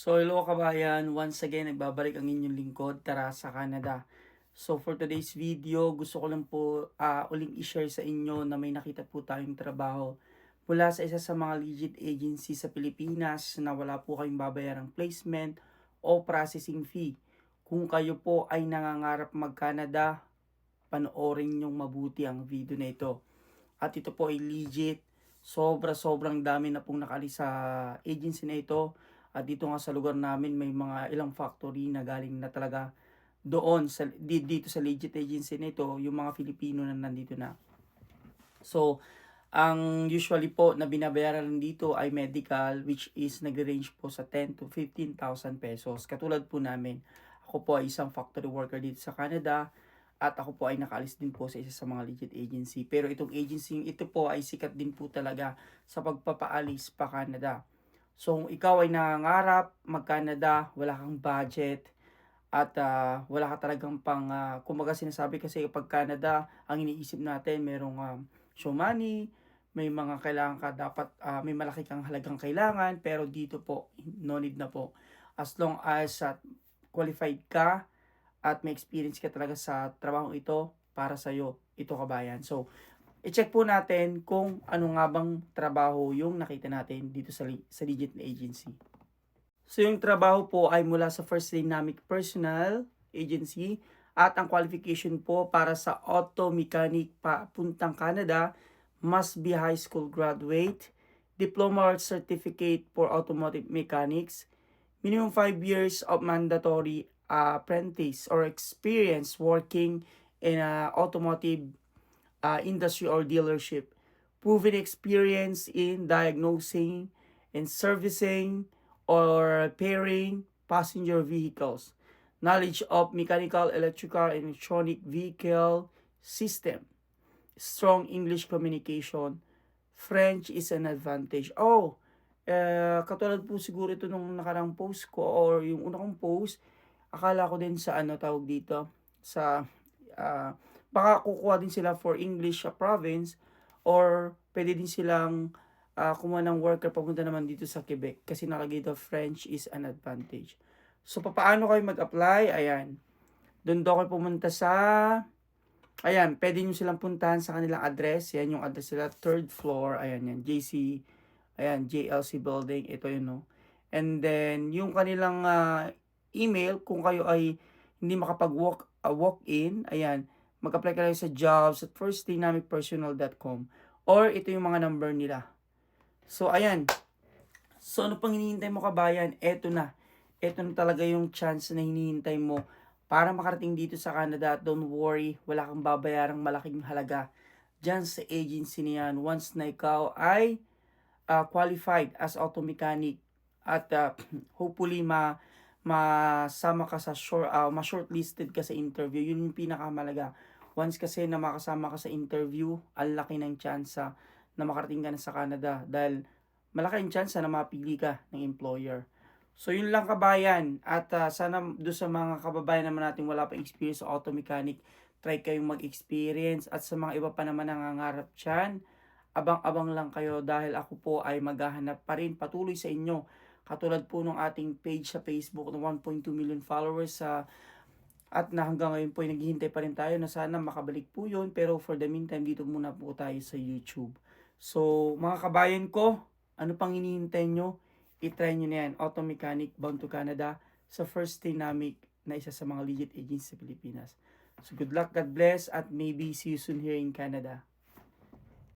So hello kabayan, once again nagbabalik ang inyong lingkod, Tara sa Canada. So for today's video, gusto ko lang po uling i-share sa inyo na may nakita po tayong trabaho mula sa isa sa mga legit agency sa Pilipinas na wala po kayong babayarang placement o processing fee. Kung kayo po ay nangangarap mag-Canada, panoorin nyong mabuti ang video na ito. At ito po ay legit. Sobrang dami na pong nakalis sa agency na ito. At dito nga sa lugar namin may mga ilang factory na galing na talaga doon sa dito sa legit agency na ito, yung mga Filipino na nandito na. So, ang usually po na binabayaran dito ay medical, which is nagre-range po sa 10 to 15,000 pesos. Katulad po namin, ako po ay isang factory worker dito sa Canada at ako po ay nakaalis din po sa isa sa mga legit agency. Pero itong agency ito po ay sikat din po talaga sa pagpapaalis pa Canada. So kung ikaw ay nangangarap mag-Canada, wala kang budget, at wala ka talagang kumbaga sinasabi kasi pag Canada, ang iniisip natin merong show money, may mga kailangan ka dapat, may malaki kang halagang kailangan, pero dito po, no need na po. As long as qualified ka at may experience ka talaga sa trabaho ito, para sa'yo, ito kabayan. So, i-check po natin kung ano nga bang trabaho yung nakita natin dito sa legit na agency. So yung trabaho po ay mula sa First Dynamic Personal Agency at ang qualification po para sa auto mechanic papuntang Canada must be high school graduate, diploma or certificate for automotive mechanics, minimum 5 years of mandatory apprentice or experience working in automotive industry or dealership, proven experience in diagnosing and servicing or repairing passenger vehicles, knowledge of mechanical, electrical, and electronic vehicle system, strong English communication, French is an advantage. Katulad po siguro ito nung nakarang post ko or yung una kong post, akala ko din sa ano tawag dito, sa uh, baka kukuha din sila for English province or pwede din silang kumuha ng worker papunta naman dito sa Quebec kasi nakalagay dito French is an advantage. So paano kayo mag-apply? Ayan. Doon daw kayo pumunta sa pwede nyo silang puntahan sa kanilang address. Yan yung address nila, 3rd floor. Ayan yan, JLC building. Ito yun, no. And then, yung kanilang email, kung kayo ay hindi walk in, ayan, mag-apply kayo sa jobs at firstdynamicpersonal.com or ito yung mga number nila. So, ayan. So, ano pang hinihintay mo kabayan? Eto na. Eto na talaga yung chance na hinihintay mo para makarating dito sa Canada. Don't worry, wala kang babayarang malaking halaga dyan sa agency na yan. Once na ikaw ay qualified as auto mechanic at hopefully masama ka sa ma-shortlisted ka sa interview. Yun yung pinakamalaga. Once kasi na makasama ka sa interview, ang laki ng chance na makarating ka na sa Canada dahil malaki ang chance na mapili ka ng employer. So yun lang kabayan at sana do sa mga kababayan naman natin wala pa experience sa auto mechanic, try kayong mag-experience at sa mga iba pa naman nangangarap dyan, abang-abang lang kayo dahil ako po ay maghahanap pa rin patuloy sa inyo. Katulad po ng ating page sa Facebook ng 1.2 million followers at na hanggang ngayon po ay naghihintay pa rin tayo na sana makabalik po yun. Pero for the meantime, dito muna po tayo sa YouTube. So mga kabayan ko, ano pang hinihintay nyo? I-try nyo na yan, Auto Mechanic Bound to Canada sa First Dynamic na isa sa mga legit agency sa Pilipinas. So good luck, God bless, at maybe see you soon here in Canada.